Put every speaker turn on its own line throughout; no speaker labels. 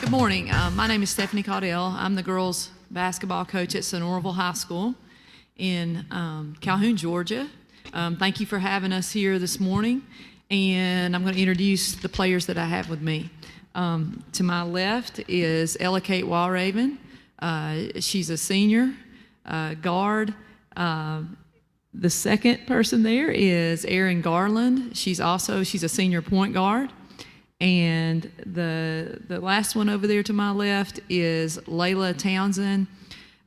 Good morning. My name is Stephanie Caudell. I'm the girls basketball coach at Sonoraville High School in Calhoun, Georgia. Thank you for having us here this morning, and I'm going to introduce the players that I have with me. To my left is Ella Kate Walraven. She's a senior guard. The second person there is Erin Garland. She's a senior point guard. And the last one over there to my left is Layla Townsend,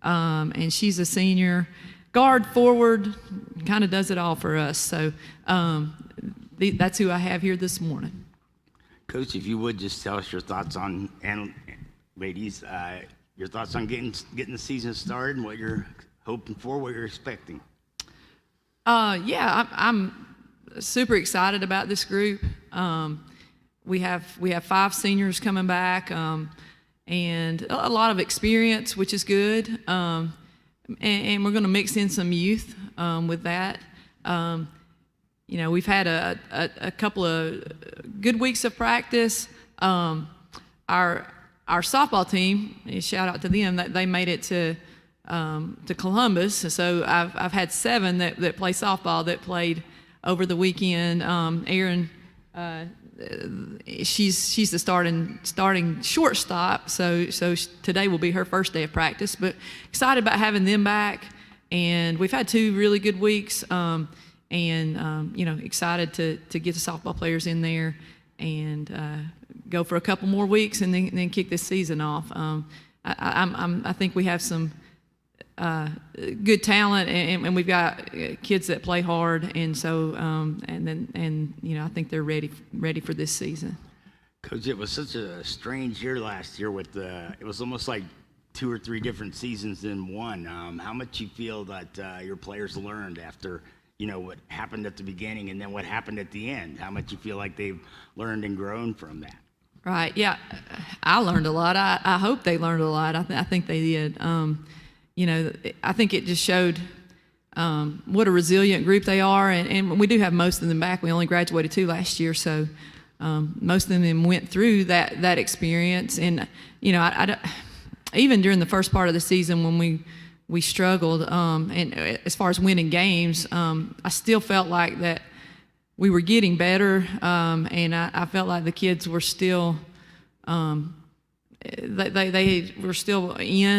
and she's a senior guard, forward, kind of does it all for us. So that's who I have here this morning.
Coach, if you would just tell us your thoughts on, and ladies, your thoughts on getting the season started and what you're hoping for, what you're expecting.
I'm super excited about this group. We have 5 seniors coming back, and a lot of experience, which is good. And we're going to mix in some youth with that. We've had a couple of good weeks of practice. Our softball team, shout out to them, that they made it to Columbus. So I've had 7 that play softball that played over the weekend. Erin. She's the starting shortstop, so today will be her first day of practice. But excited about having them back, and we've had 2 really good weeks, and excited to get the softball players in there and go for a couple more weeks and then kick this season off. I think we have some good talent, and we've got kids that play hard, and so I think they're ready for this season.
Coach, it was such a strange year last year with it was almost like 2 or 3 different seasons in one. How much you feel that your players learned after what happened at the beginning and then what happened at the end? How much you feel like they've learned and grown from that?
Right. Yeah, I learned a lot. I hope they learned a lot. I think they did. I think it just showed what a resilient group they are, and we do have most of them back. We only graduated 2 last year, so most of them went through that experience. And I even during the first part of the season when we struggled, and as far as winning games, I still felt like that we were getting better, and I felt like the kids were still. They were still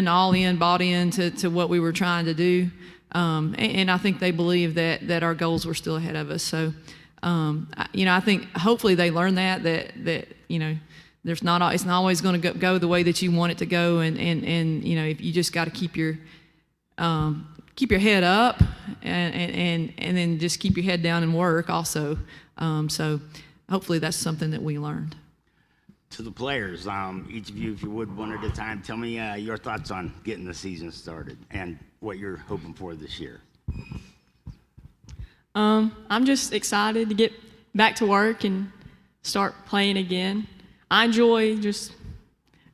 all in, bought into what we were trying to do, and I think they believed that our goals were still ahead of us. So, I think hopefully they learned that it's not always going to go the way that you want it to go, and if you just got to keep your head up and then just keep your head down and work also. So hopefully that's something that we learned.
To the players, each of you, if you would, one at a time, tell me your thoughts on getting the season started and what you're hoping for this year.
I'm just excited to get back to work and start playing again. I enjoy just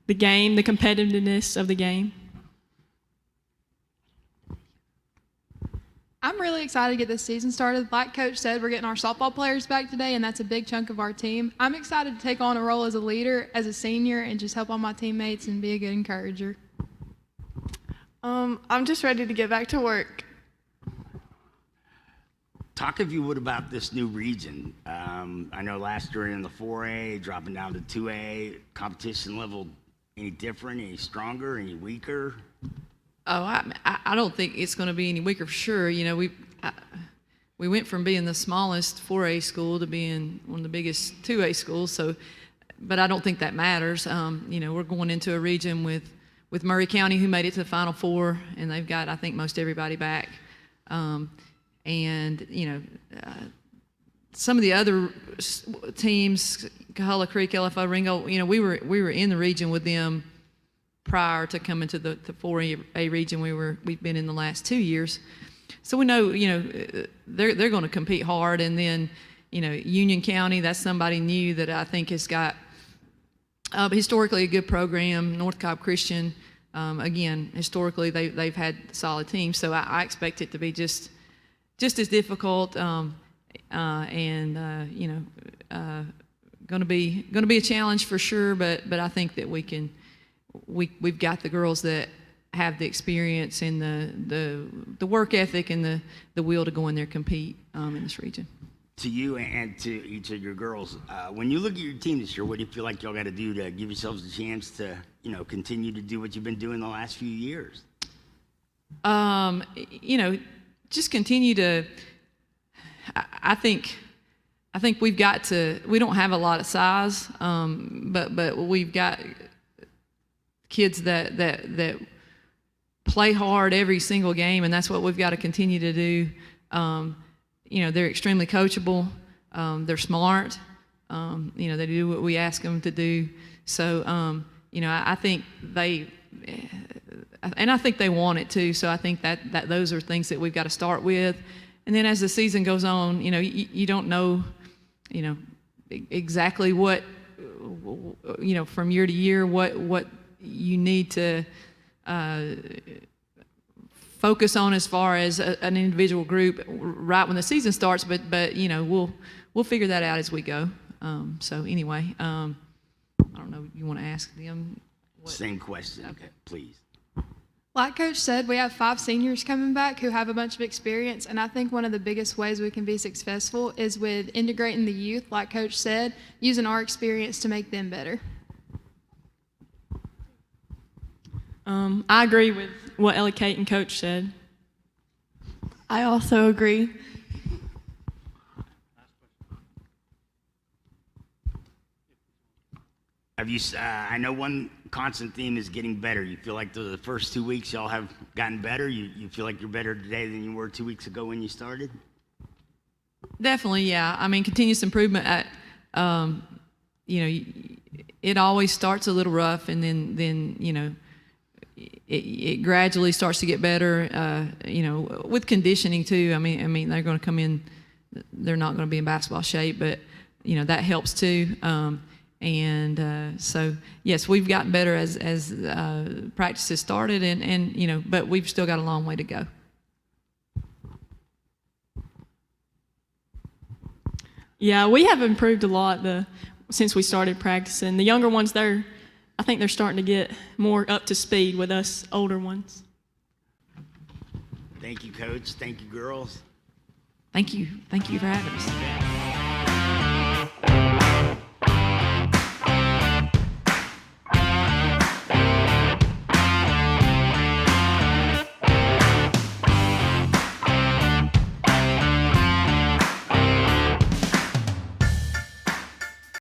the game, the competitiveness of the game.
I'm really excited to get this season started. Like Coach said, we're getting our softball players back today, and that's a big chunk of our team. I'm excited to take on a role as a leader, as a senior, and just help all my teammates and be a good encourager.
I'm just ready to get back to work.
Talk, if you would, about this new region. I know last year in the 4A, dropping down to 2A, competition level any different, any stronger, any weaker?
Oh, I don't think it's going to be any weaker for sure. We went from being the smallest 4A school to being one of the biggest 2A schools. So, but I don't think that matters. We're going into a region with Murray County, who made it to the Final Four, and they've got, I think, most everybody back. Some of the other teams, Cahulla Creek, LFO, Ringo, we were in the region with them prior to coming to the 4A region we've been in the last 2 years. So we know, they're going to compete hard. And then, Union County, that's somebody new that I think has got historically a good program. North Cobb Christian, again, historically they've had solid teams. So I expect it to be just as difficult, going to be a challenge for sure. But I think that we've got the girls that have the experience and the work ethic and the will to go in there and compete in this region.
To you and to each of your girls, when you look at your team this year, what do you feel like y'all got to do to give yourselves a chance to, continue to do what you've been doing the last few years?
Just continue to. I think we've got to. We don't have a lot of size, but we've got kids that play hard every single game, and that's what we've got to continue to do. They're extremely coachable. They're smart. They do what we ask them to do. So, I think I think they want it too. So I think that those are things that we've got to start with. And then as the season goes on, you don't know, exactly what, from year to year, what you need to focus on as far as an individual group right when the season starts, but we'll figure that out as we go. So anyway, I don't know. You want to ask them?
Same question,
Okay.
please.
Like Coach said, we have 5 seniors coming back who have a bunch of experience, and I think one of the biggest ways we can be successful is with integrating the youth, like Coach said, using our experience to make them better.
I agree with what Ellie Kate and Coach said.
I also agree.
Have you? I know one constant theme is getting better. You feel like the first 2 weeks y'all have gotten better. You feel like you're better today than you were 2 weeks ago when you started.
Definitely, yeah. I mean, continuous improvement. It always starts a little rough, and then it gradually starts to get better. With conditioning too. I mean, they're going to come in. They're not going to be in basketball shape, but that helps too. So yes, we've gotten better as practices started, and but we've still got a long way to go.
Yeah, we have improved a lot since we started practicing. The younger ones, I think they're starting to get more up to speed with us older ones.
Thank you, Coach. Thank you, girls.
Thank you for having us.